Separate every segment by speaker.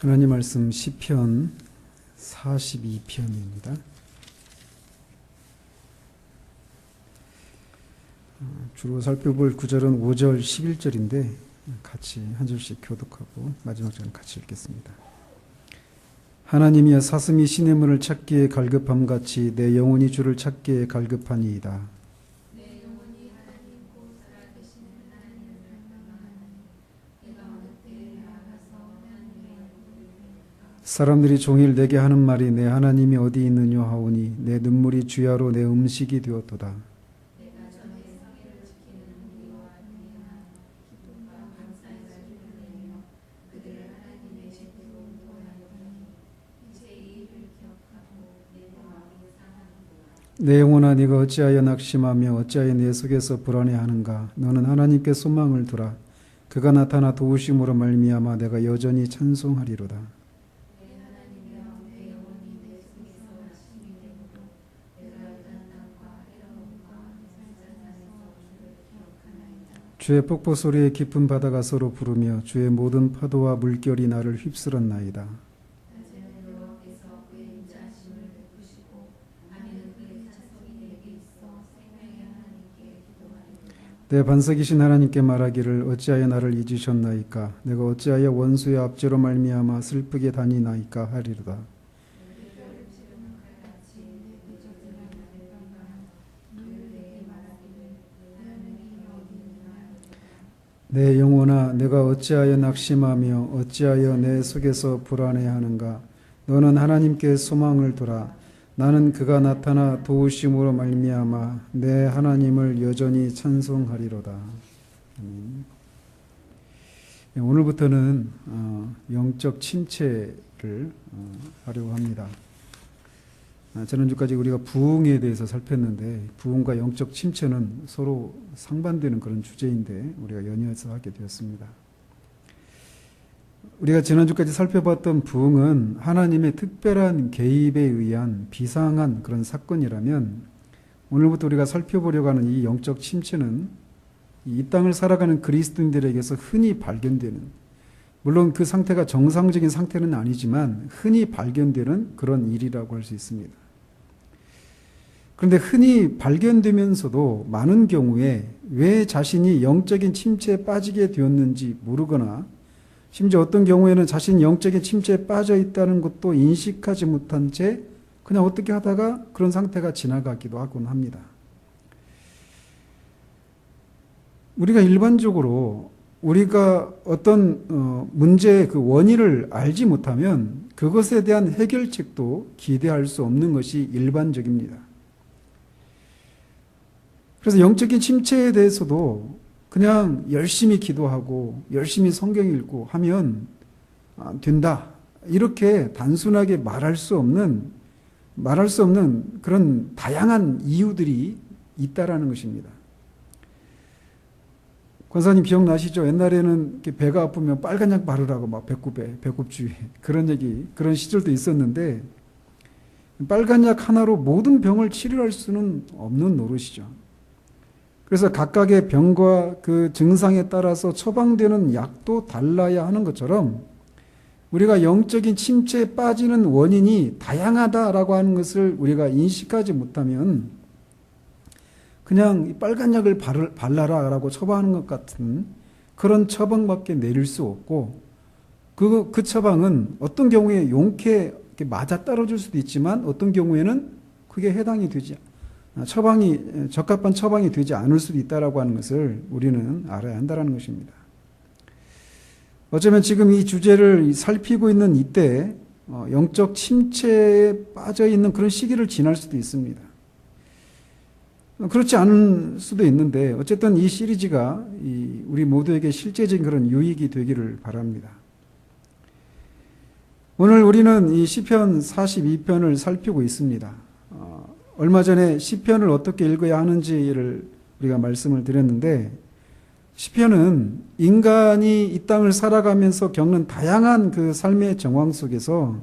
Speaker 1: 하나님 말씀 시편 42편입니다. 주로 살펴볼 구절은 5절, 11절인데 같이 한 절씩 교독하고 마지막 절은 같이 읽겠습니다. 하나님이여 사슴이 시냇물을 찾기에 갈급함같이 내 영혼이 주를 찾기에 갈급하니이다. 사람들이 종일 내게 하는 말이 내 하나님이 어디 있느냐 하오니 내 눈물이 주야로 내 음식이 되었도다. 내 영혼아 네가 어찌하여 낙심하며 어찌하여 내 속에서 불안해하는가. 너는 하나님께 소망을 두라. 그가 나타나 도우심으로 말미암아 내가 여전히 찬송하리로다. 주의 폭포 소리에 깊은 바다가 서로 부르며 주의 모든 파도와 물결이 나를 휩쓸었나이다. 내 반석이신 하나님께 말하기를 어찌하여 나를 잊으셨나이까. 내가 어찌하여 원수의 압제로 말미암아 슬프게 다니나이까 하리로다. 내 영혼아 내가 어찌하여 낙심하며 어찌하여 내 속에서 불안해하는가. 너는 하나님께 소망을 두라. 나는 그가 나타나 도우심으로 말미암아 내 하나님을 여전히 찬송하리로다. 오늘부터는 영적 침체를 하려고 합니다. 지난주까지 우리가 부흥에 대해서 살폈는데 부흥과 영적 침체는 서로 상반되는 그런 주제인데 우리가 연이어서 하게 되었습니다. 우리가 지난주까지 살펴봤던 부흥은 하나님의 특별한 개입에 의한 비상한 그런 사건이라면 오늘부터 우리가 살펴보려고 하는 이 영적 침체는 이 땅을 살아가는 그리스도인들에게서 흔히 발견되는, 물론 그 상태가 정상적인 상태는 아니지만 흔히 발견되는 그런 일이라고 할 수 있습니다. 그런데 흔히 발견되면서도 많은 경우에 왜 자신이 영적인 침체에 빠지게 되었는지 모르거나 심지어 어떤 경우에는 자신이 영적인 침체에 빠져 있다는 것도 인식하지 못한 채 그냥 어떻게 하다가 그런 상태가 지나가기도 하곤 합니다. 우리가 일반적으로 우리가 어떤 문제의 그 원인을 알지 못하면 그것에 대한 해결책도 기대할 수 없는 것이 일반적입니다. 그래서 영적인 침체에 대해서도 그냥 열심히 기도하고 열심히 성경 읽고 하면 된다. 이렇게 단순하게 말할 수 없는 그런 다양한 이유들이 있다라는 것입니다. 권사님 기억나시죠? 옛날에는 배가 아프면 빨간 약 바르라고 막 배꼽주위에 그런 시절도 있었는데 빨간 약 하나로 모든 병을 치료할 수는 없는 노릇이죠. 그래서 각각의 병과 그 증상에 따라서 처방되는 약도 달라야 하는 것처럼 우리가 영적인 침체에 빠지는 원인이 다양하다라고 하는 것을 우리가 인식하지 못하면 그냥 빨간 약을 발라라라고 처방하는 것 같은 그런 처방밖에 내릴 수 없고 그 처방은 어떤 경우에 용케 맞아 떨어질 수도 있지만 어떤 경우에는 그게 해당이 되지 적합한 처방이 되지 않을 수도 있다라고 하는 것을 우리는 알아야 한다는 것입니다. 어쩌면 지금 이 주제를 살피고 있는 이때 영적 침체에 빠져 있는 그런 시기를 지날 수도 있습니다. 그렇지 않을 수도 있는데 어쨌든 이 시리즈가 우리 모두에게 실제적인 그런 유익이 되기를 바랍니다. 오늘 우리는 이 시편 42편을 살피고 있습니다. 얼마 전에 시편을 어떻게 읽어야 하는지를 우리가 말씀을 드렸는데 시편은 인간이 이 땅을 살아가면서 겪는 다양한 그 삶의 정황 속에서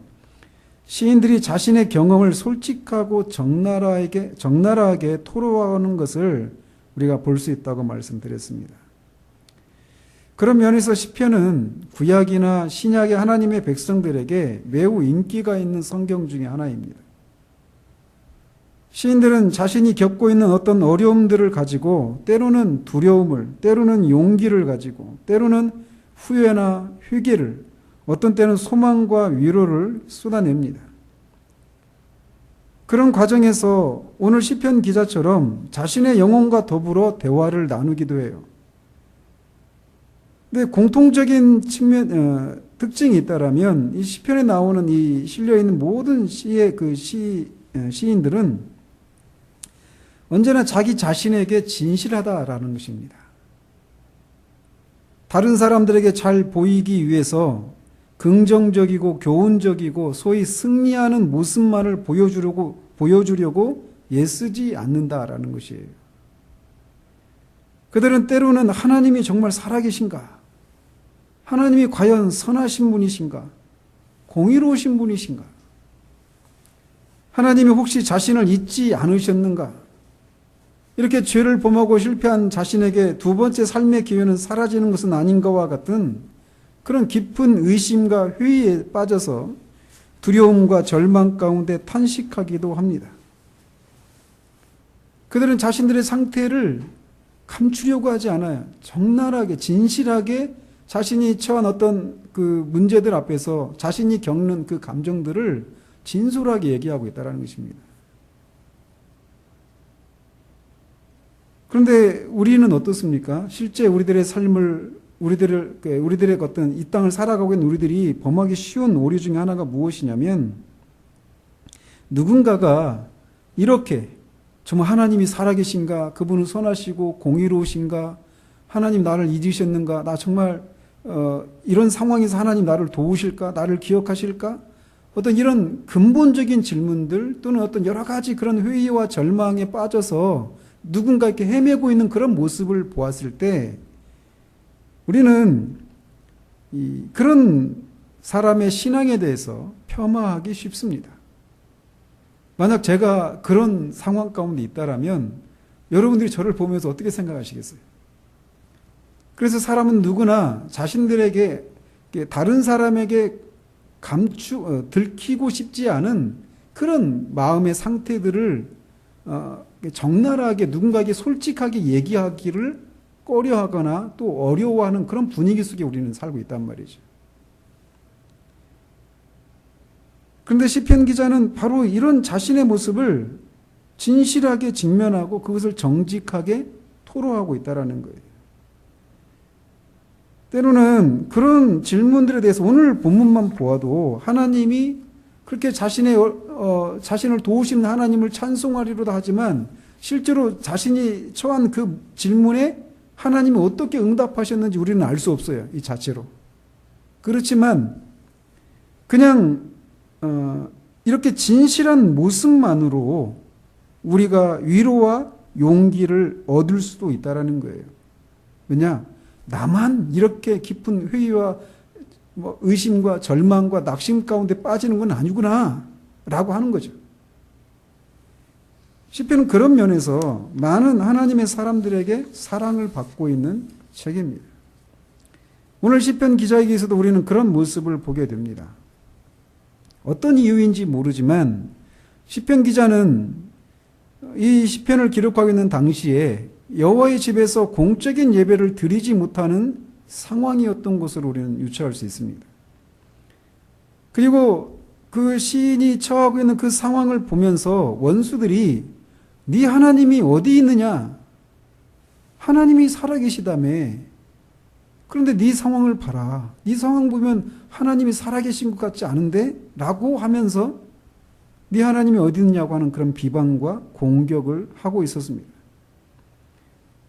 Speaker 1: 시인들이 자신의 경험을 솔직하고 적나라하게 토로하는 것을 우리가 볼 수 있다고 말씀드렸습니다. 그런 면에서 시편은 구약이나 신약의 하나님의 백성들에게 매우 인기가 있는 성경 중에 하나입니다. 시인들은 자신이 겪고 있는 어떤 어려움들을 가지고 때로는 두려움을, 때로는 용기를 가지고 때로는 후회나 회개를, 어떤 때는 소망과 위로를 쏟아냅니다. 그런 과정에서 오늘 시편 기자처럼 자신의 영혼과 더불어 대화를 나누기도 해요. 근데 공통적인 특징이 있다라면 이 시편에 나오는 이 실려 있는 모든 시의 시인들은 언제나 자기 자신에게 진실하다라는 것입니다. 다른 사람들에게 잘 보이기 위해서 긍정적이고 교훈적이고 소위 승리하는 모습만을 보여주려고 애쓰지 않는다라는 것이에요. 그들은 때로는 하나님이 정말 살아계신가? 하나님이 과연 선하신 분이신가? 공의로우신 분이신가? 하나님이 혹시 자신을 잊지 않으셨는가? 이렇게 죄를 범하고 실패한 자신에게 두 번째 삶의 기회는 사라지는 것은 아닌가와 같은 그런 깊은 의심과 회의에 빠져서 두려움과 절망 가운데 탄식하기도 합니다. 그들은 자신들의 상태를 감추려고 하지 않아요. 적나라하게, 진실하게 자신이 처한 어떤 그 문제들 앞에서 자신이 겪는 그 감정들을 진솔하게 얘기하고 있다는 것입니다. 그런데 우리는 어떻습니까? 실제 우리들의 삶을, 우리들의 어떤 이 땅을 살아가고 있는 우리들이 범하기 쉬운 오류 중에 하나가 무엇이냐면, 누군가가 이렇게 정말 하나님이 살아계신가? 그분은 선하시고 공의로우신가? 하나님 나를 잊으셨는가? 나 정말 이런 상황에서 하나님 나를 도우실까? 나를 기억하실까? 어떤 이런 근본적인 질문들 또는 어떤 여러 가지 그런 회의와 절망에 빠져서 누군가 이렇게 헤매고 있는 그런 모습을 보았을 때 우리는 그런 사람의 신앙에 대해서 폄하하기 쉽습니다. 만약 제가 그런 상황 가운데 있다라면 여러분들이 저를 보면서 어떻게 생각하시겠어요? 그래서 사람은 누구나 자신들에게 다른 사람에게 들키고 싶지 않은 그런 마음의 상태들을 적나라하게 누군가에게 솔직하게 얘기하기를 꺼려하거나 또 어려워하는 그런 분위기 속에 우리는 살고 있단 말이죠. 그런데 시편 기자는 바로 이런 자신의 모습을 진실하게 직면하고 그것을 정직하게 토로하고 있다는 거예요. 때로는 그런 질문들에 대해서 오늘 본문만 보아도 하나님이 그렇게 자신을 도우시는 하나님을 찬송하리로다 하지만 실제로 자신이 처한 그 질문에 하나님이 어떻게 응답하셨는지 우리는 알 수 없어요. 이 자체로. 그렇지만 그냥 이렇게 진실한 모습만으로 우리가 위로와 용기를 얻을 수도 있다는 거예요. 왜냐? 나만 이렇게 깊은 회의와 의심과 절망과 낙심 가운데 빠지는 건 아니구나 라고 하는 거죠. 시편은 그런 면에서 많은 하나님의 사람들에게 사랑을 받고 있는 책입니다. 오늘 시편 기자에게서도 우리는 그런 모습을 보게 됩니다. 어떤 이유인지 모르지만 시편 기자는 이 시편을 기록하고 있는 당시에 여호와의 집에서 공적인 예배를 드리지 못하는 상황이었던 것으로 우리는 유추할 수 있습니다. 그리고 그 시인이 처하고 있는 그 상황을 보면서 원수들이 네 하나님이 어디 있느냐? 하나님이 살아계시다며. 그런데 네 상황을 봐라. 네 상황 보면 하나님이 살아계신 것 같지 않은데? 라고 하면서 네 하나님이 어디 있느냐고 하는 그런 비방과 공격을 하고 있었습니다.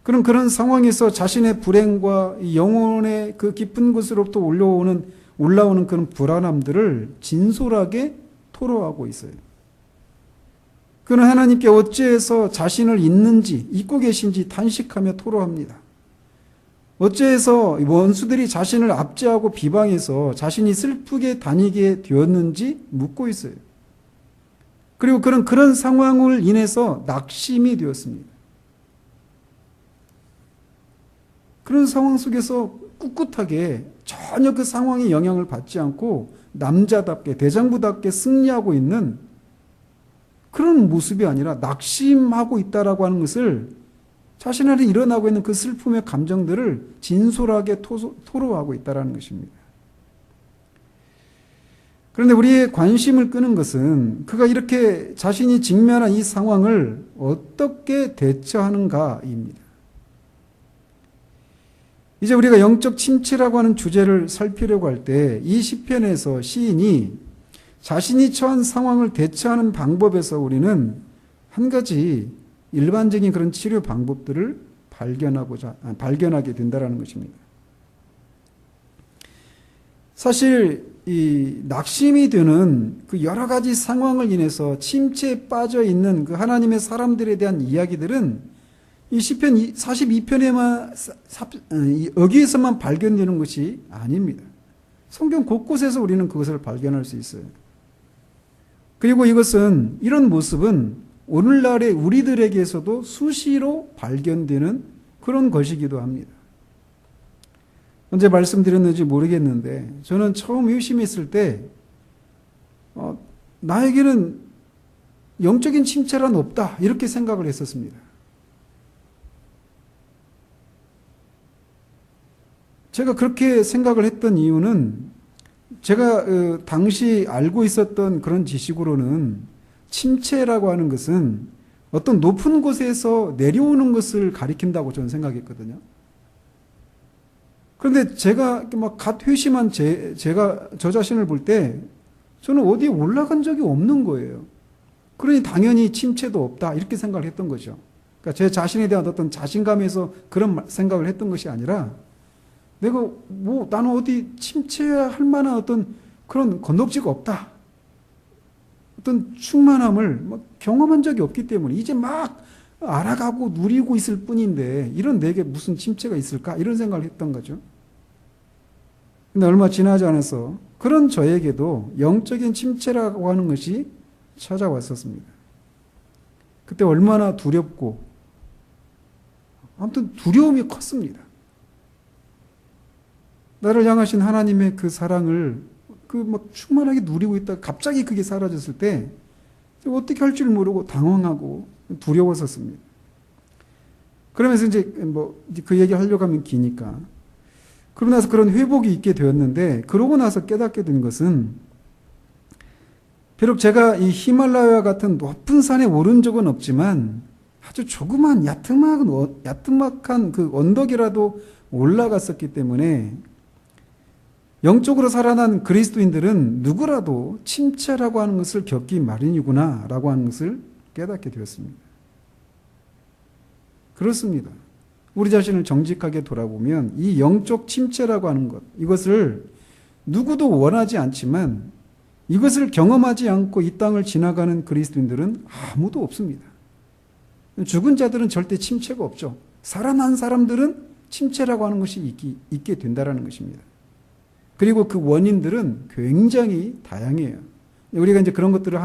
Speaker 1: 그런 상황에서 자신의 불행과 영혼의 그 깊은 곳으로부터 올라오는 그런 불안함들을 진솔하게 토로하고 있어요. 그는 하나님께 어찌해서 자신을 잊고 계신지 탄식하며 토로합니다. 어찌해서 원수들이 자신을 압제하고 비방해서 자신이 슬프게 다니게 되었는지 묻고 있어요. 그리고 그런 상황을 인해서 낙심이 되었습니다. 그런 상황 속에서 꿋꿋하게 전혀 그 상황에 영향을 받지 않고 남자답게 대장부답게 승리하고 있는 그런 모습이 아니라 낙심하고 있다라고 하는 것을 자신 안에 일어나고 있는 그 슬픔의 감정들을 진솔하게 토로하고 있다라는 것입니다. 그런데 우리의 관심을 끄는 것은 그가 이렇게 자신이 직면한 이 상황을 어떻게 대처하는가입니다. 이제 우리가 영적 침체라고 하는 주제를 살피려고 할 때 이 시편에서 시인이 자신이 처한 상황을 대처하는 방법에서 우리는 한 가지 일반적인 그런 치료 방법들을 발견하게 된다는 것입니다. 사실 이 낙심이 되는 그 여러 가지 상황을 인해서 침체에 빠져 있는 그 하나님의 사람들에 대한 이야기들은 이 시편 42편에만 여기에서만 발견되는 것이 아닙니다. 성경 곳곳에서 우리는 그것을 발견할 수 있어요. 그리고 이런 모습은 오늘날의 우리들에게서도 수시로 발견되는 그런 것이기도 합니다. 언제 말씀드렸는지 모르겠는데 저는 처음 의심했을 때 나에게는 영적인 침체란 없다 이렇게 생각을 했었습니다. 제가 그렇게 생각을 했던 이유는 제가 당시 알고 있었던 그런 지식으로는 침체라고 하는 것은 어떤 높은 곳에서 내려오는 것을 가리킨다고 저는 생각했거든요. 그런데 제가 막 갓 회심한 제가 저 자신을 볼 때 저는 어디에 올라간 적이 없는 거예요. 그러니 당연히 침체도 없다 이렇게 생각을 했던 거죠. 그러니까 제 자신에 대한 어떤 자신감에서 그런 생각을 했던 것이 아니라 나는 어디 침체할 만한 어떤 그런 건덕지가 없다. 어떤 충만함을 경험한 적이 없기 때문에 이제 막 알아가고 누리고 있을 뿐인데 이런 내게 무슨 침체가 있을까? 이런 생각을 했던 거죠. 근데 얼마 지나지 않아서 그런 저에게도 영적인 침체라고 하는 것이 찾아왔었습니다. 그때 얼마나 두렵고 아무튼 두려움이 컸습니다. 나를 향하신 하나님의 그 사랑을 충만하게 누리고 있다가 갑자기 그게 사라졌을 때 어떻게 할 줄 모르고 당황하고 두려웠었습니다. 그러면서 이제 그 얘기 하려고 하면 기니까. 그러고 나서 그런 회복이 있게 되었는데, 그러고 나서 깨닫게 된 것은, 비록 제가 이 히말라야 같은 높은 산에 오른 적은 없지만, 아주 조그만 야트막한 그 언덕이라도 올라갔었기 때문에, 영적으로 살아난 그리스도인들은 누구라도 침체라고 하는 것을 겪기 마련이구나 라고 하는 것을 깨닫게 되었습니다. 그렇습니다. 우리 자신을 정직하게 돌아보면 이 영적 침체라고 하는 것, 이것을 누구도 원하지 않지만 이것을 경험하지 않고 이 땅을 지나가는 그리스도인들은 아무도 없습니다. 죽은 자들은 절대 침체가 없죠. 살아난 사람들은 침체라고 하는 것이 있게 된다는 것입니다. 그리고 그 원인들은 굉장히 다양해요. 우리가 이제 그런 것들을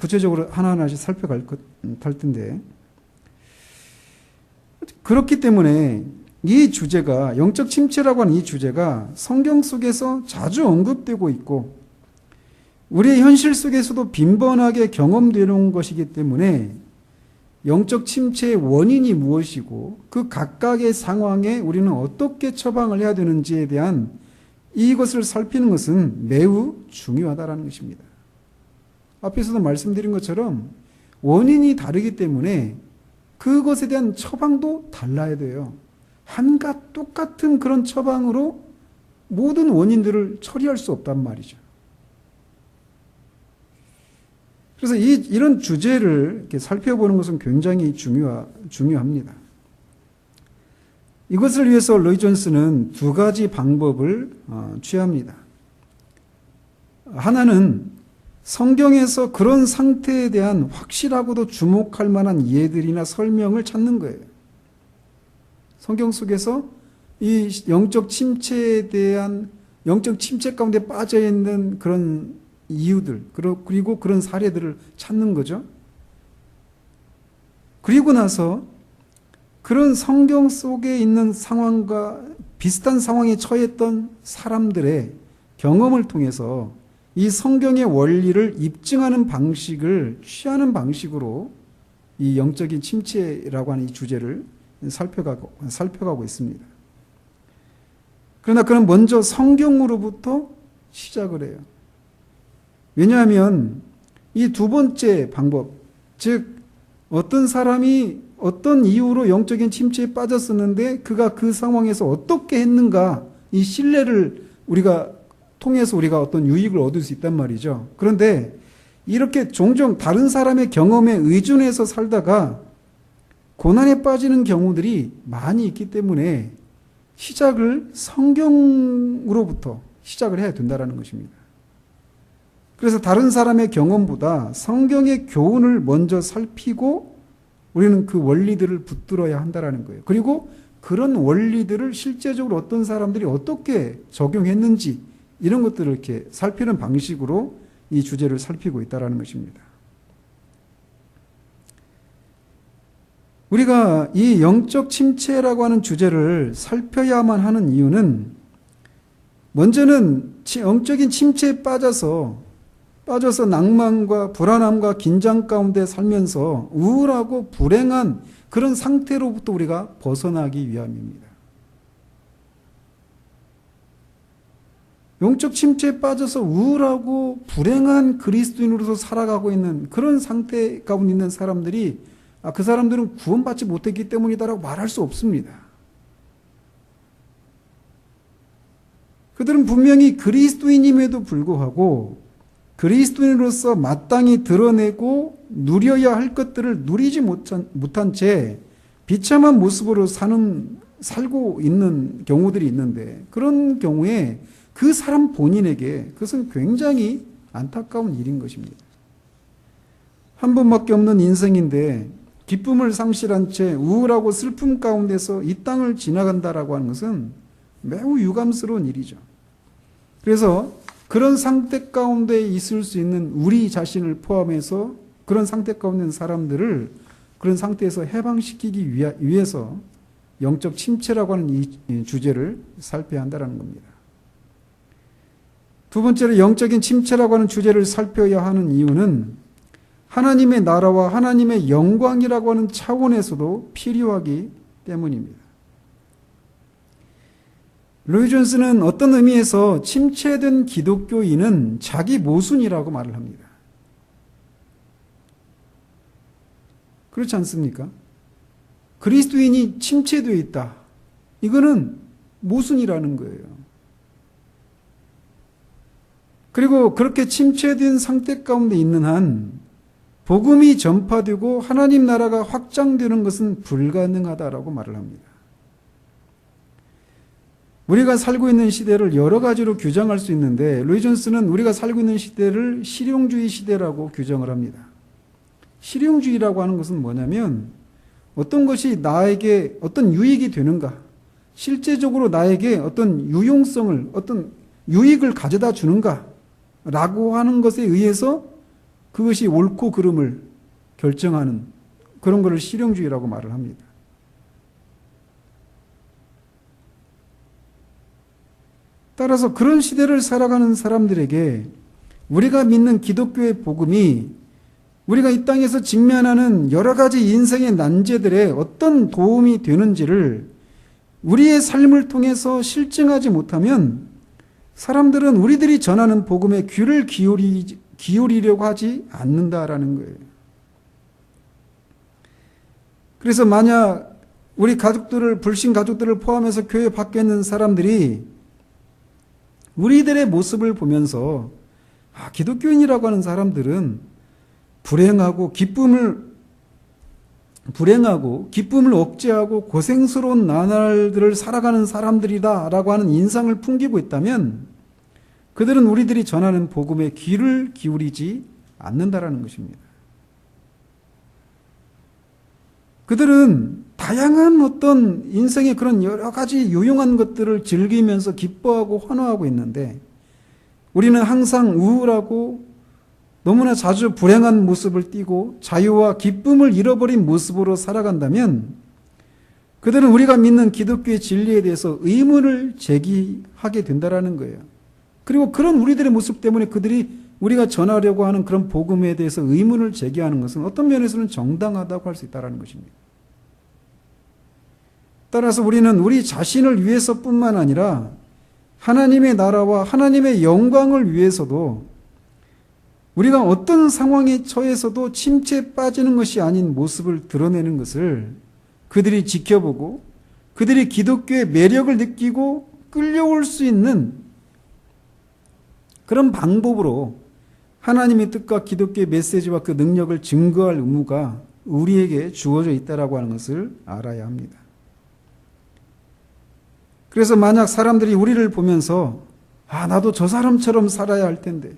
Speaker 1: 구체적으로 하나하나씩 살펴갈 텐데. 그렇기 때문에 이 주제가, 영적 침체라고 하는 이 주제가 성경 속에서 자주 언급되고 있고, 우리의 현실 속에서도 빈번하게 경험되는 것이기 때문에 영적 침체의 원인이 무엇이고, 그 각각의 상황에 우리는 어떻게 처방을 해야 되는지에 대한 이것을 살피는 것은 매우 중요하다는 것입니다. 앞에서도 말씀드린 것처럼 원인이 다르기 때문에 그것에 대한 처방도 달라야 돼요. 한갓 똑같은 그런 처방으로 모든 원인들을 처리할 수 없단 말이죠. 그래서 이런 주제를 이렇게 살펴보는 것은 굉장히 중요합니다. 이것을 위해서 로이 존스는 두 가지 방법을 취합니다. 하나는 성경에서 그런 상태에 대한 확실하고도 주목할 만한 예들이나 설명을 찾는 거예요. 성경 속에서 이 영적 침체에 대한, 영적 침체 가운데 빠져 있는 그런 이유들, 그리고 그런 사례들을 찾는 거죠. 그리고 나서 그런 성경 속에 있는 상황과 비슷한 상황에 처했던 사람들의 경험을 통해서 이 성경의 원리를 입증하는 방식을 취하는 방식으로 이 영적인 침체라고 하는 이 주제를 살펴가고 있습니다. 그러나 그는 먼저 성경으로부터 시작을 해요. 왜냐하면 이 두 번째 방법, 즉 어떤 사람이 어떤 이유로 영적인 침체에 빠졌었는데 그가 그 상황에서 어떻게 했는가, 이 신뢰를 우리가 통해서 우리가 어떤 유익을 얻을 수 있단 말이죠. 그런데 이렇게 종종 다른 사람의 경험에 의존해서 살다가 고난에 빠지는 경우들이 많이 있기 때문에 시작을 성경으로부터 시작을 해야 된다는 것입니다. 그래서 다른 사람의 경험보다 성경의 교훈을 먼저 살피고 우리는 그 원리들을 붙들어야 한다는 거예요. 그리고 그런 원리들을 실제적으로 어떤 사람들이 어떻게 적용했는지 이런 것들을 이렇게 살피는 방식으로 이 주제를 살피고 있다는 것입니다. 우리가 이 영적 침체라고 하는 주제를 살펴야만 하는 이유는 먼저는 영적인 침체에 빠져서 낭만과 불안함과 긴장 가운데 살면서 우울하고 불행한 그런 상태로부터 우리가 벗어나기 위함입니다. 영적 침체에 빠져서 우울하고 불행한 그리스도인으로서 살아가고 있는 그런 상태 가운데 있는 사람들이 그 사람들은 구원받지 못했기 때문이다라고 말할 수 없습니다. 그들은 분명히 그리스도인임에도 불구하고 그리스도인으로서 마땅히 드러내고 누려야 할 것들을 누리지 못한 채 비참한 모습으로 살고 있는 경우들이 있는데, 그런 경우에 그 사람 본인에게 그것은 굉장히 안타까운 일인 것입니다. 한 번밖에 없는 인생인데 기쁨을 상실한 채 우울하고 슬픔 가운데서 이 땅을 지나간다라고 하는 것은 매우 유감스러운 일이죠. 그래서 그런 상태 가운데 있을 수 있는 우리 자신을 포함해서 그런 상태 가운데 있는 사람들을 그런 상태에서 해방시키기 위해서 영적 침체라고 하는 이 주제를 살펴야 한다는 겁니다. 두 번째로 영적인 침체라고 하는 주제를 살펴야 하는 이유는 하나님의 나라와 하나님의 영광이라고 하는 차원에서도 필요하기 때문입니다. 로이 존스는 어떤 의미에서 침체된 기독교인은 자기 모순이라고 말을 합니다. 그렇지 않습니까? 그리스도인이 침체되어 있다. 이거는 모순이라는 거예요. 그리고 그렇게 침체된 상태 가운데 있는 한 복음이 전파되고 하나님 나라가 확장되는 것은 불가능하다라고 말을 합니다. 우리가 살고 있는 시대를 여러 가지로 규정할 수 있는데 로이 존스는 우리가 살고 있는 시대를 실용주의 시대라고 규정을 합니다. 실용주의라고 하는 것은 뭐냐면 어떤 것이 나에게 어떤 유익이 되는가, 실제적으로 나에게 어떤 유용성을, 어떤 유익을 가져다 주는가 라고 하는 것에 의해서 그것이 옳고 그름을 결정하는 그런 것을 실용주의라고 말을 합니다. 따라서 그런 시대를 살아가는 사람들에게 우리가 믿는 기독교의 복음이 우리가 이 땅에서 직면하는 여러 가지 인생의 난제들에 어떤 도움이 되는지를 우리의 삶을 통해서 실증하지 못하면 사람들은 우리들이 전하는 복음에 귀를 기울이려고 하지 않는다라는 거예요. 그래서 만약 우리 가족들을, 불신 가족들을 포함해서 교회 밖에 있는 사람들이 우리들의 모습을 보면서 기독교인이라고 하는 사람들은 불행하고 기쁨을 억제하고 고생스러운 나날들을 살아가는 사람들이다라고 하는 인상을 풍기고 있다면 그들은 우리들이 전하는 복음에 귀를 기울이지 않는다라는 것입니다. 그들은 다양한 어떤 인생의 그런 여러 가지 유용한 것들을 즐기면서 기뻐하고 환호하고 있는데 우리는 항상 우울하고 너무나 자주 불행한 모습을 띠고 자유와 기쁨을 잃어버린 모습으로 살아간다면 그들은 우리가 믿는 기독교의 진리에 대해서 의문을 제기하게 된다라는 거예요. 그리고 그런 우리들의 모습 때문에 그들이 우리가 전하려고 하는 그런 복음에 대해서 의문을 제기하는 것은 어떤 면에서는 정당하다고 할 수 있다는 것입니다. 따라서 우리는 우리 자신을 위해서뿐만 아니라 하나님의 나라와 하나님의 영광을 위해서도 우리가 어떤 상황에 처해서도 침체에 빠지는 것이 아닌 모습을 드러내는 것을 그들이 지켜보고 그들이 기독교의 매력을 느끼고 끌려올 수 있는 그런 방법으로 하나님의 뜻과 기독교의 메시지와 그 능력을 증거할 의무가 우리에게 주어져 있다라고 하는 것을 알아야 합니다. 그래서 만약 사람들이 우리를 보면서 나도 저 사람처럼 살아야 할 텐데,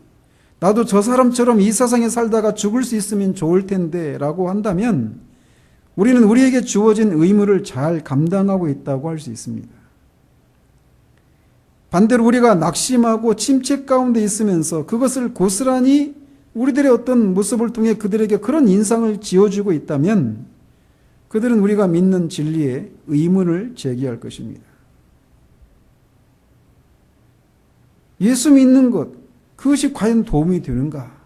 Speaker 1: 나도 저 사람처럼 이 세상에 살다가 죽을 수 있으면 좋을 텐데 라고 한다면 우리는 우리에게 주어진 의무를 잘 감당하고 있다고 할 수 있습니다. 반대로 우리가 낙심하고 침체 가운데 있으면서 그것을 고스란히 우리들의 어떤 모습을 통해 그들에게 그런 인상을 지어주고 있다면 그들은 우리가 믿는 진리에 의문을 제기할 것입니다. 예수 믿는 것, 그것이 과연 도움이 되는가?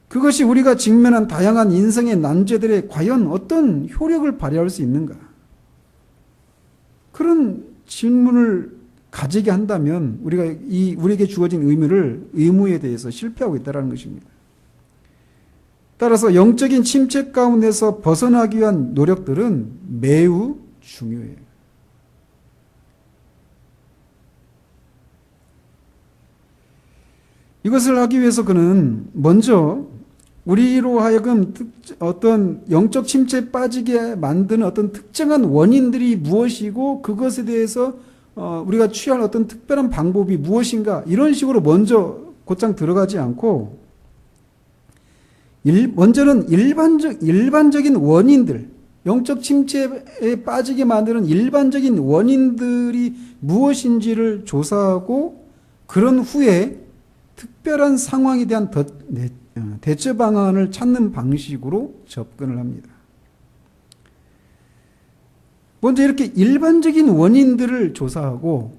Speaker 1: 그것이 우리가 직면한 다양한 인생의 난제들에 과연 어떤 효력을 발휘할 수 있는가? 그런 질문을 가지게 한다면 우리에게 주어진 의무에 대해서 실패하고 있다는 것입니다. 따라서 영적인 침체 가운데서 벗어나기 위한 노력들은 매우 중요해요. 이것을 하기 위해서 그는 먼저 우리로 하여금 어떤 영적 침체에 빠지게 만드는 어떤 특정한 원인들이 무엇이고 그것에 대해서 우리가 취할 어떤 특별한 방법이 무엇인가 이런 식으로 먼저 곧장 들어가지 않고 먼저는 일반적인 원인들, 영적 침체에 빠지게 만드는 일반적인 원인들이 무엇인지를 조사하고 그런 후에 특별한 상황에 대한 대처 방안을 찾는 방식으로 접근을 합니다. 먼저 이렇게 일반적인 원인들을 조사하고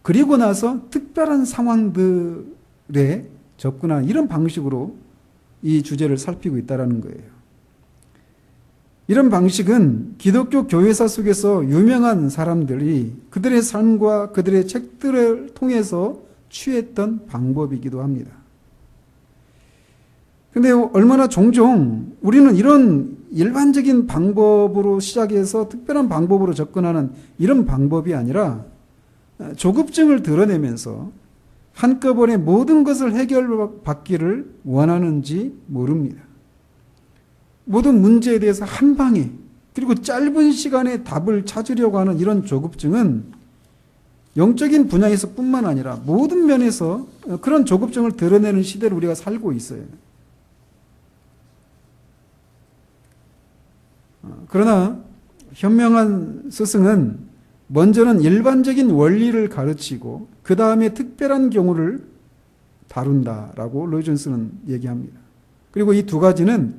Speaker 1: 그리고 나서 특별한 상황들에 접근하는 이런 방식으로 이 주제를 살피고 있다는 거예요. 이런 방식은 기독교 교회사 속에서 유명한 사람들이 그들의 삶과 그들의 책들을 통해서 취했던 방법이기도 합니다. 그런데 얼마나 종종 우리는 이런 일반적인 방법으로 시작해서 특별한 방법으로 접근하는 이런 방법이 아니라 조급증을 드러내면서 한꺼번에 모든 것을 해결받기를 원하는지 모릅니다. 모든 문제에 대해서 한 방에 그리고 짧은 시간에 답을 찾으려고 하는 이런 조급증은 영적인 분야에서 뿐만 아니라 모든 면에서 그런 조급증을 드러내는 시대를 우리가 살고 있어요. 그러나 현명한 스승은 먼저는 일반적인 원리를 가르치고 그 다음에 특별한 경우를 다룬다라고 로이 존스는 얘기합니다. 그리고 이 두 가지는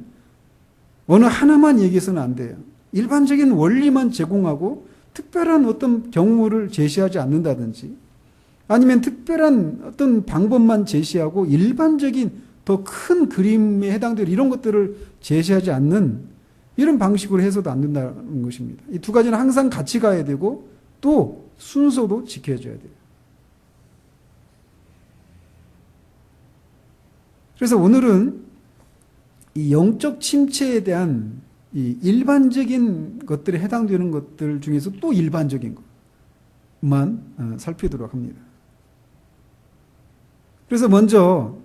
Speaker 1: 어느 하나만 얘기해서는 안 돼요. 일반적인 원리만 제공하고 특별한 어떤 경우를 제시하지 않는다든지 아니면 특별한 어떤 방법만 제시하고 일반적인 더 큰 그림에 해당되는 이런 것들을 제시하지 않는 이런 방식으로 해서도 안 된다는 것입니다. 이 두 가지는 항상 같이 가야 되고 또 순서도 지켜져야 돼요. 그래서 오늘은 이 영적 침체에 대한 이 일반적인 것들에 해당되는 것들 중에서 또 일반적인 것만 살피도록 합니다. 그래서 먼저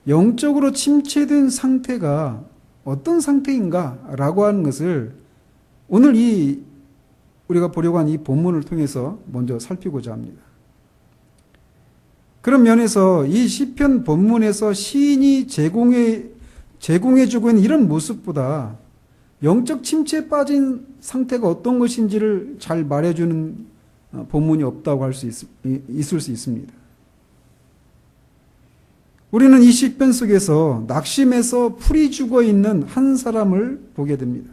Speaker 1: 영적으로 침체된 상태가 어떤 상태인가라고 하는 것을 오늘 우리가 보려고 하는 이 본문을 통해서 먼저 살피고자 합니다. 그런 면에서 이 시편 본문에서 시인이 제공해주고 있는 이런 모습보다 영적 침체에 빠진 상태가 어떤 것인지를 잘 말해주는 본문이 없다고 있을 수 있습니다. 우리는 이 시편 속에서 낙심해서 풀이 죽어 있는 한 사람을 보게 됩니다.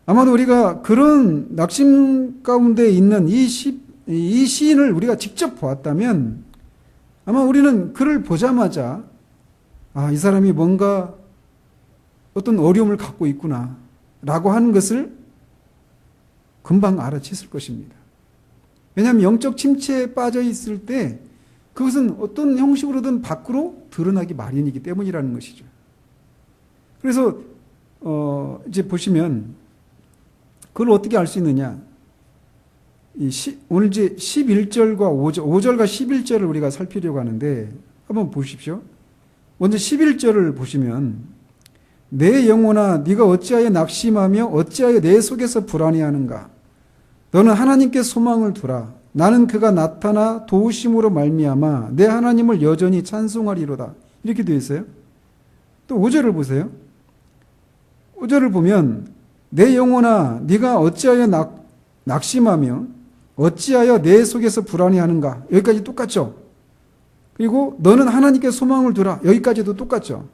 Speaker 1: 아마도 우리가 그런 낙심 가운데 있는 이 시인을 우리가 직접 보았다면 아마 우리는 그를 보자마자 이 사람이 뭔가 어떤 어려움을 갖고 있구나 라고 하는 것을 금방 알아챘을 것입니다. 왜냐하면 영적 침체에 빠져 있을 때 그것은 어떤 형식으로든 밖으로 드러나기 마련이기 때문이라는 것이죠. 그래서 이제 보시면 그걸 어떻게 알 수 있느냐? 오늘 이제 11절과 5절과 11절을 우리가 살피려고 하는데 한번 보십시오. 먼저 11절을 보시면 내 영혼아 네가 어찌하여 낙심하며 어찌하여 내 속에서 불안해하는가? 너는 하나님께 소망을 두라. 나는 그가 나타나 도우심으로 말미암아 내 하나님을 여전히 찬송하리로다. 이렇게 되어 있어요. 또 5절을 보세요. 5절을 보면 내 영혼아 네가 어찌하여 낙심하며 어찌하여 내 속에서 불안해하는가. 여기까지 똑같죠. 그리고 너는 하나님께 소망을 두라. 여기까지도 똑같죠.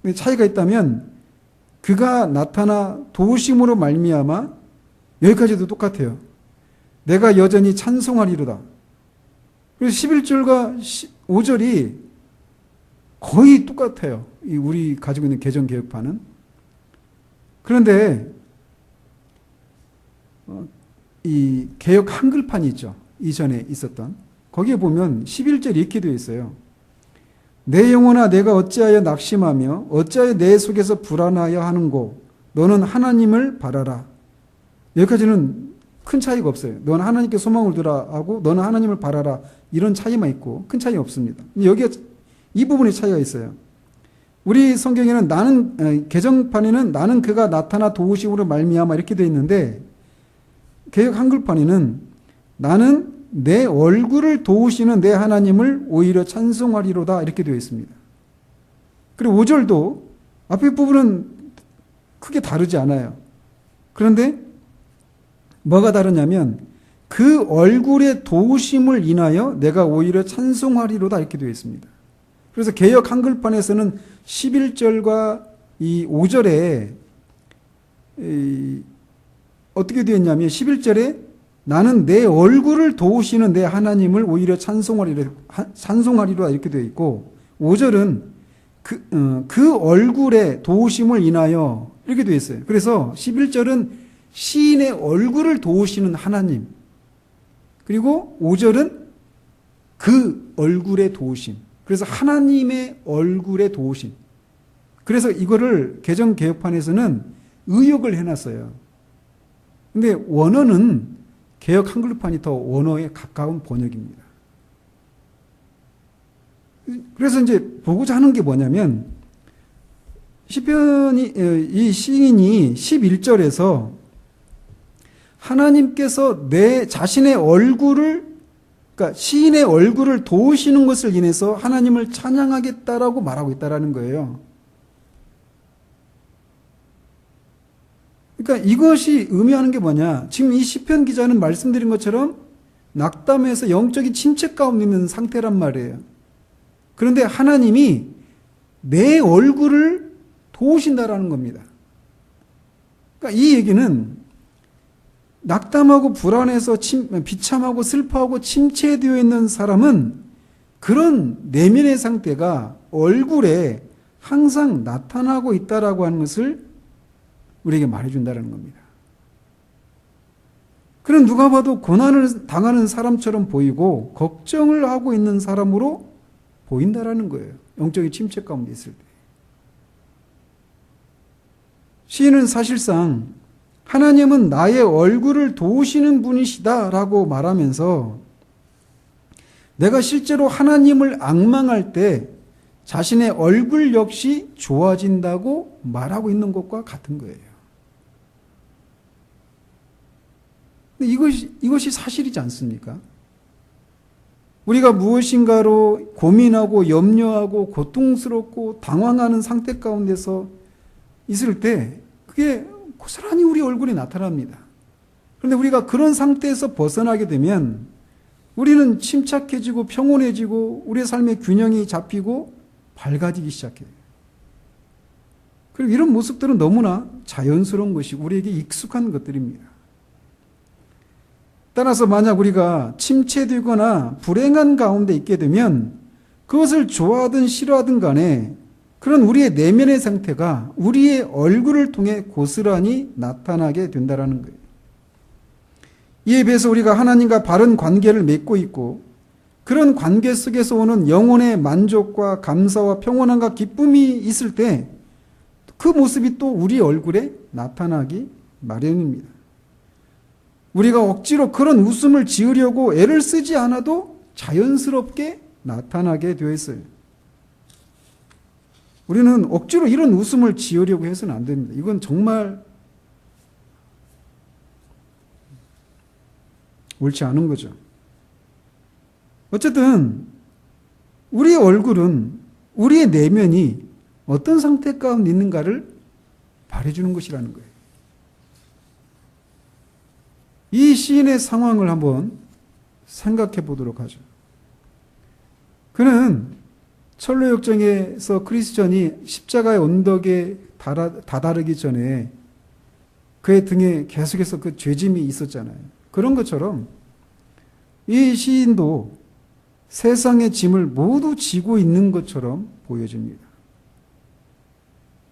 Speaker 1: 근데 차이가 있다면 그가 나타나 도우심으로 말미암아 여기까지도 똑같아요. 내가 여전히 찬송하리로다. 그래서 11절과 5절이 거의 똑같아요. 우리 가지고 있는 개정개혁판은. 그런데 이 개역 한글판이 있죠. 이전에 있었던. 거기에 보면 11절이 이렇게 되어 있어요. 내 영혼아 내가 어찌하여 낙심하며 어찌하여 내 속에서 불안하여 하는고 너는 하나님을 바라라. 여기까지는 큰 차이가 없어요. 너는 하나님께 소망을 두라 하고 너는 하나님을 바라라. 이런 차이만 있고 큰 차이 없습니다. 여기에 이 부분에 차이가 있어요. 우리 성경에는 개정판에는 나는 그가 나타나 도우심으로 말미암아 이렇게 되어 있는데 개역 한글판에는 나는 내 얼굴을 도우시는 내 하나님을 오히려 찬송하리로다 이렇게 되어 있습니다. 그리고 5절도 앞에 부분은 크게 다르지 않아요. 그런데 뭐가 다르냐면 그 얼굴의 도우심을 인하여 내가 오히려 찬송하리로다 이렇게 되어 있습니다. 그래서 개역 한글판에서는 11절과 이 5절에 어떻게 되어 있냐면 11절에 나는 내 얼굴을 도우시는 내 하나님을 오히려 찬송하리로다 이렇게 되어 있고 5절은 그 얼굴의 도우심을 인하여 이렇게 되어 있어요. 그래서 11절은 시인의 얼굴을 도우시는 하나님, 그리고 5절은 그 얼굴의 도우심. 그래서 하나님의 얼굴의 도우심. 그래서 이거를 개정개혁판에서는 의역을 해놨어요. 근데 원어는 개역 한글판이 더 원어에 가까운 번역입니다. 그래서 이제 보고자 하는 게 뭐냐면 이 시인이 11절에서 하나님께서 내 자신의 얼굴을, 그러니까 시인의 얼굴을 도우시는 것을 인해서 하나님을 찬양하겠다라고 말하고 있다라는 거예요. 그러니까 이것이 의미하는 게 뭐냐? 지금 이 시편 기자는 말씀드린 것처럼 낙담해서 영적인 침체 가운데 있는 상태란 말이에요. 그런데 하나님이 내 얼굴을 도우신다라는 겁니다. 그러니까 이 얘기는 낙담하고 불안해서 비참하고 슬퍼하고 침체되어 있는 사람은 그런 내면의 상태가 얼굴에 항상 나타나고 있다라고 하는 것을 우리에게 말해준다는 겁니다. 그는 누가 봐도 고난을 당하는 사람처럼 보이고 걱정을 하고 있는 사람으로 보인다라는 거예요. 영적인 침체 가운데 있을 때. 시인은 사실상 하나님은 나의 얼굴을 도우시는 분이시다라고 말하면서 내가 실제로 하나님을 앙망할 때 자신의 얼굴 역시 좋아진다고 말하고 있는 것과 같은 거예요. 근데 이것이 사실이지 않습니까? 우리가 무엇인가로 고민하고 염려하고 고통스럽고 당황하는 상태 가운데서 있을 때 그게 고스란히 우리 얼굴이 나타납니다. 그런데 우리가 그런 상태에서 벗어나게 되면 우리는 침착해지고 평온해지고 우리의 삶의 균형이 잡히고 밝아지기 시작해요. 그리고 이런 모습들은 너무나 자연스러운 것이 우리에게 익숙한 것들입니다. 따라서 만약 우리가 침체되거나 불행한 가운데 있게 되면 그것을 좋아하든 싫어하든 간에 그런 우리의 내면의 상태가 우리의 얼굴을 통해 고스란히 나타나게 된다는 거예요. 이에 비해서 우리가 하나님과 바른 관계를 맺고 있고 그런 관계 속에서 오는 영혼의 만족과 감사와 평온함과 기쁨이 있을 때 그 모습이 또 우리 얼굴에 나타나기 마련입니다. 우리가 억지로 그런 웃음을 지으려고 애를 쓰지 않아도 자연스럽게 나타나게 되어 있어요. 우리는 억지로 이런 웃음을 지으려고 해서는 안 됩니다. 이건 정말 옳지 않은 거죠. 어쨌든 우리의 얼굴은 우리의 내면이 어떤 상태 가운데 있는가를 말해주는 것이라는 거예요. 이 시인의 상황을 한번 생각해 보도록 하죠. 그는 철로역정에서 크리스천이 십자가의 언덕에 다다르기 전에 그의 등에 계속해서 그 죄짐이 있었잖아요. 그런 것처럼 이 시인도 세상의 짐을 모두 지고 있는 것처럼 보여집니다.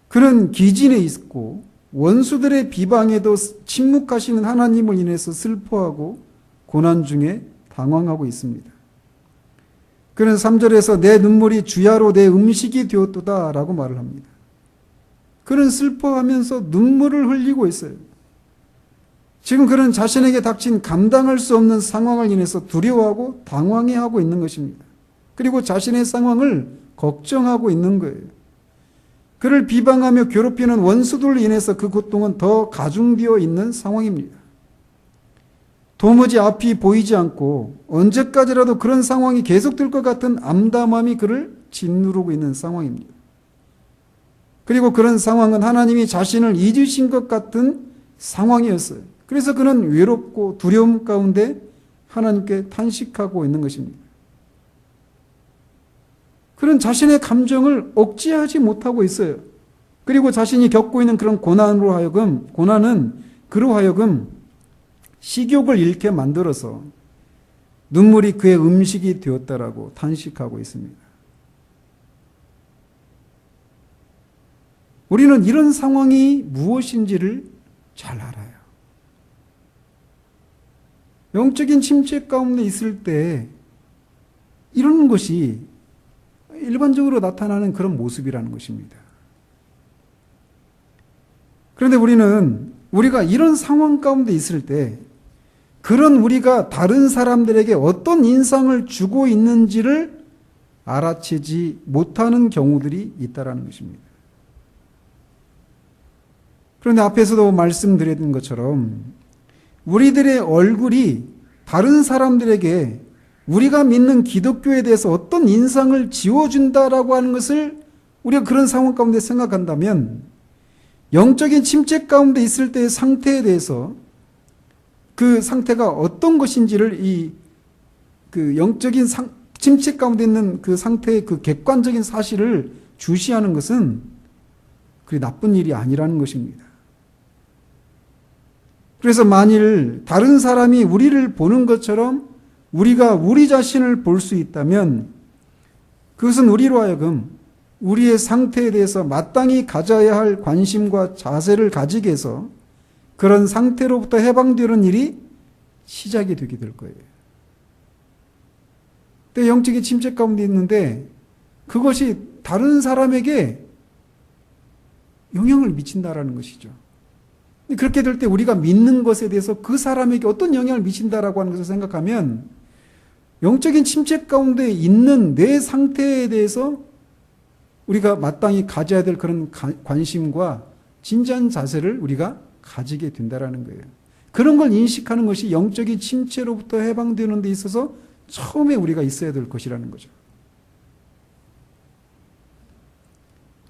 Speaker 1: 그는 기진에 있고 원수들의 비방에도 침묵하시는 하나님을 인해서 슬퍼하고 고난 중에 당황하고 있습니다. 그는 3절에서 내 눈물이 주야로 내 음식이 되었도다 라고 말을 합니다. 그는 슬퍼하면서 눈물을 흘리고 있어요. 지금 그는 자신에게 닥친 감당할 수 없는 상황을 인해서 두려워하고 당황해하고 있는 것입니다. 그리고 자신의 상황을 걱정하고 있는 거예요. 그를 비방하며 괴롭히는 원수들로 인해서 그 고통은 더 가중되어 있는 상황입니다. 도무지 앞이 보이지 않고 언제까지라도 그런 상황이 계속될 것 같은 암담함이 그를 짓누르고 있는 상황입니다. 그리고 그런 상황은 하나님이 자신을 잊으신 것 같은 상황이었어요. 그래서 그는 외롭고 두려움 가운데 하나님께 탄식하고 있는 것입니다. 그런 자신의 감정을 억제하지 못하고 있어요. 그리고 자신이 겪고 있는 그런 고난은 그로 하여금 식욕을 잃게 만들어서 눈물이 그의 음식이 되었다라고 탄식하고 있습니다. 우리는 이런 상황이 무엇인지를 잘 알아요. 영적인 침체 가운데 있을 때 이런 것이 일반적으로 나타나는 그런 모습이라는 것입니다. 그런데 우리가 이런 상황 가운데 있을 때 그런 우리가 다른 사람들에게 어떤 인상을 주고 있는지를 알아채지 못하는 경우들이 있다는 것입니다. 그런데 앞에서도 말씀드린 것처럼 우리들의 얼굴이 다른 사람들에게 우리가 믿는 기독교에 대해서 어떤 인상을 지워준다라고 하는 것을 우리가 그런 상황 가운데 생각한다면 영적인 침체 가운데 있을 때의 상태에 대해서 그 상태가 어떤 것인지를 그 영적인 침체 가운데 있는 그 상태의 그 객관적인 사실을 주시하는 것은 그리 나쁜 일이 아니라는 것입니다. 그래서 만일 다른 사람이 우리를 보는 것처럼 우리가 우리 자신을 볼 수 있다면 그것은 우리로 하여금 우리의 상태에 대해서 마땅히 가져야 할 관심과 자세를 가지게 해서 그런 상태로부터 해방되는 일이 시작이 되게 될 거예요. 근데 영적인 침체 가운데 있는데 그것이 다른 사람에게 영향을 미친다라는 것이죠. 그렇게 될 때 우리가 믿는 것에 대해서 그 사람에게 어떤 영향을 미친다라고 하는 것을 생각하면 영적인 침체 가운데 있는 내 상태에 대해서 우리가 마땅히 가져야 될 그런 관심과 진지한 자세를 우리가 가지게 된다는 거예요. 그런 걸 인식하는 것이 영적인 침체로부터 해방되는 데 있어서 처음에 우리가 있어야 될 것이라는 거죠.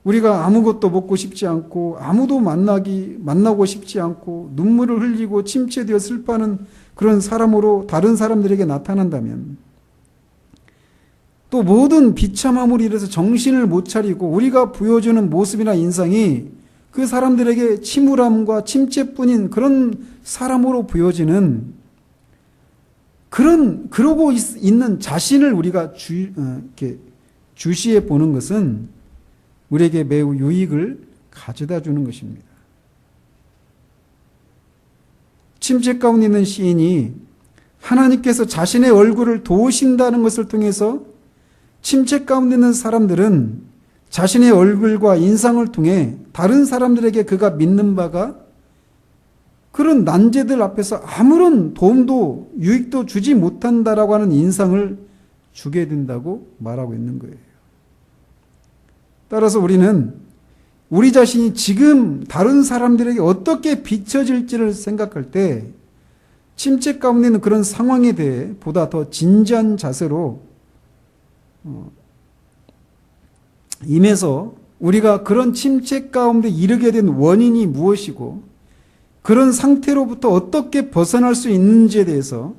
Speaker 1: 우리가 아무것도 먹고 싶지 않고 아무도 만나고 싶지 않고 눈물을 흘리고 침체되어 슬퍼하는 그런 사람으로 다른 사람들에게 나타난다면 또 모든 비참함으로 인해서 정신을 못 차리고 우리가 보여주는 모습이나 인상이 그 사람들에게 침울함과 침체뿐인 그런 사람으로 보여지는 그러고 있는 자신을 우리가 이렇게 주시해 보는 것은 우리에게 매우 유익을 가져다 주는 것입니다. 침체 가운데 있는 시인이 하나님께서 자신의 얼굴을 도우신다는 것을 통해서 침체 가운데 있는 사람들은 자신의 얼굴과 인상을 통해 다른 사람들에게 그가 믿는 바가 그런 난제들 앞에서 아무런 도움도 유익도 주지 못한다라고 하는 인상을 주게 된다고 말하고 있는 거예요. 따라서 우리는 우리 자신이 지금 다른 사람들에게 어떻게 비춰질지를 생각할 때 침체 가운데 있는 그런 상황에 대해 보다 더 진지한 자세로 임해서 우리가 그런 침체 가운데 이르게 된 원인이 무엇이고 그런 상태로부터 어떻게 벗어날 수 있는지에 대해서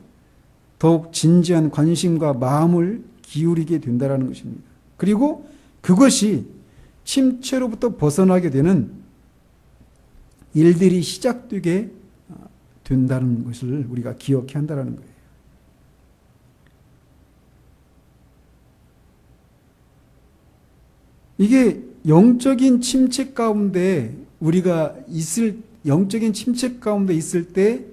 Speaker 1: 더욱 진지한 관심과 마음을 기울이게 된다는 것입니다. 그리고 그것이 침체로부터 벗어나게 되는 일들이 시작되게 된다는 것을 우리가 기억해야 한다는 거예요. 이게 영적인 침체 가운데 우리가 영적인 침체 가운데 있을 때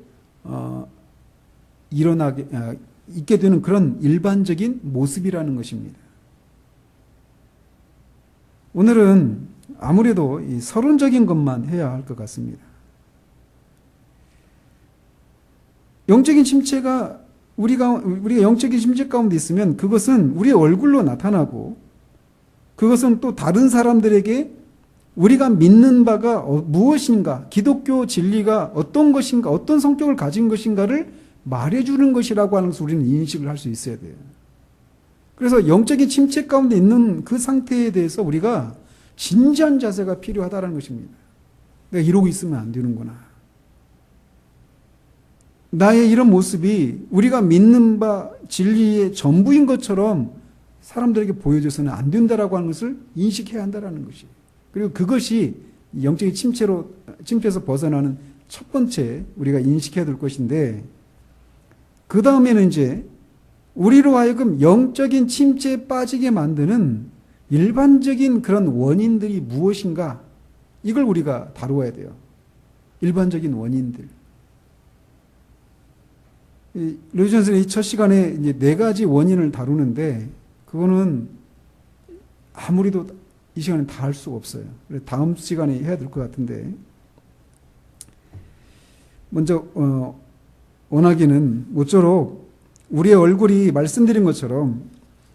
Speaker 1: 있게 되는 그런 일반적인 모습이라는 것입니다. 오늘은 아무래도 이 서론적인 것만 해야 할 것 같습니다. 영적인 침체가 우리가 영적인 침체 가운데 있으면 그것은 우리의 얼굴로 나타나고 그것은 또 다른 사람들에게 우리가 믿는 바가 무엇인가, 기독교 진리가 어떤 것인가, 어떤 성격을 가진 것인가를 말해주는 것이라고 하는 것을 우리는 인식을 할 수 있어야 돼요. 그래서 영적인 침체 가운데 있는 그 상태에 대해서 우리가 진지한 자세가 필요하다는 것입니다. 내가 이러고 있으면 안 되는구나. 나의 이런 모습이 우리가 믿는 바 진리의 전부인 것처럼 사람들에게 보여줘서는 안 된다라고 하는 것을 인식해야 한다는 것이에요. 그리고 그것이 영적인 침체에서 벗어나는 첫 번째 우리가 인식해야 될 것인데, 그 다음에는 이제 우리로 하여금 영적인 침체에 빠지게 만드는 일반적인 그런 원인들이 무엇인가, 이걸 우리가 다루어야 돼요. 일반적인 원인들. 류전선의 첫 시간에 이제 4가지 원인을 다루는데, 그거는 아무리도 이 시간에 다 할 수가 없어요. 그래서 다음 시간에 해야 될 것 같은데, 먼저 원하기는 모쪼록 우리의 얼굴이 말씀드린 것처럼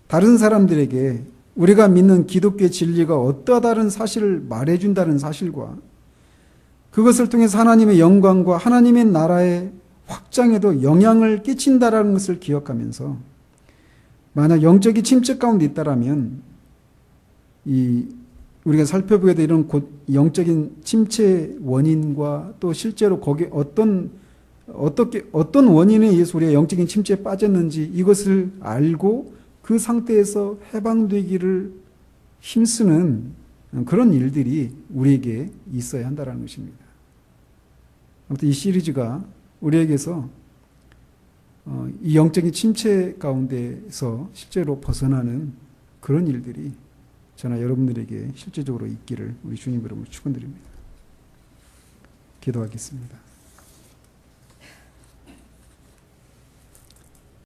Speaker 1: 다른 사람들에게 우리가 믿는 기독교의 진리가 어떠하다는 사실을 말해준다는 사실과 그것을 통해서 하나님의 영광과 하나님의 나라의 확장에도 영향을 끼친다라는 것을 기억하면서, 만약 영적인 침체 가운데 있다라면 우리가 살펴보게 될 이런 영적인 침체 원인과 또 실제로 거기에 어떤 원인에 의해서 우리가 영적인 침체에 빠졌는지 이것을 알고 그 상태에서 해방되기를 힘쓰는 그런 일들이 우리에게 있어야 한다는 것입니다. 아무튼 이 시리즈가 우리에게서 이 영적인 침체 가운데서 실제로 벗어나는 그런 일들이 저나 여러분들에게 실제적으로 있기를 우리 주님 이름으로 축원드립니다. 기도하겠습니다.